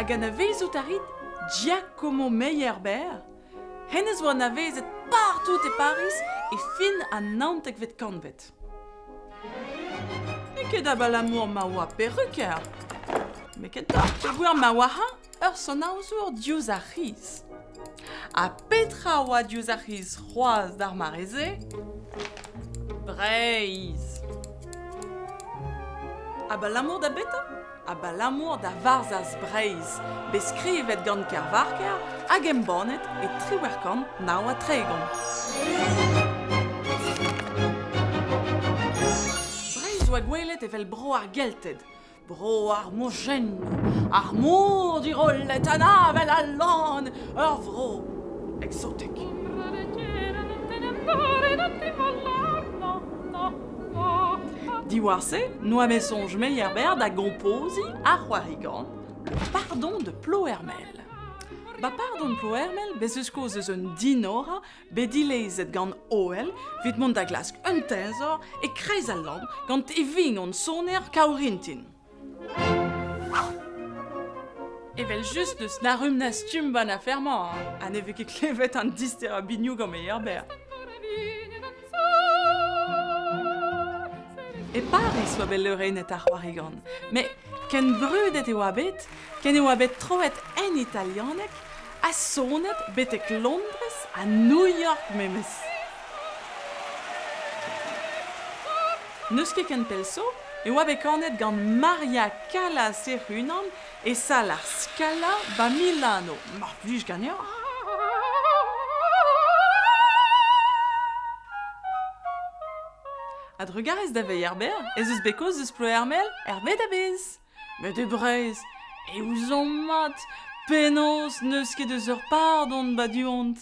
gant a vezout a rit Giacomo Meyerbeer, hennez oa na vezet partout e Paris e fin a Nantek vet kanvet. E ket abal amour ma oa perruker. Me ket ta, pe gwir ma oa ha, ur son aouzur diouz a riz. A petra oa diouz a riz c'hoaz d'ar mareze, Breiz. Abal amour da beta? Abal amour da varzaz Breiz, beskrivet gant kervarker, hag embannet e triwerkan na oa tregon. Breiz oa gwelet evel bro ar gelted, bro ar mojenno, ar mour di rollet anavel al lan, ur vro exotic. Diwar-se, noa me sonj Meyerbeer da gompozi ar c'hoarigan, le pardon de Plohermel. Ba pardon de Plohermel, bez eus koz eus un dinora, bedilezet gant oel, vit mont da glask un tenzor e kreiz al land gant e ving on soner kaorintin. Evel just eus na rumnas tumban a ferman, a neve ket klevet an dister a bignou gant Meyerbeer. E Paris oa bel eurenet ar c'hoarigan, me ken brudet e oa bet, ken e oa bet troet en italianek, a sonet betek Londres a New York memes. Neus ket ken pelso, e oa bet kanet gant Maria Callas e Runan e sal ar Scala ba Milano. Mar plij gagneur. Ad regarez da Meyerbeer, ez eus bekoz eus Plohermel bet a bez. Met e Breiz, e ouzon mat, penaos neus ket eus ur pardon ba duont.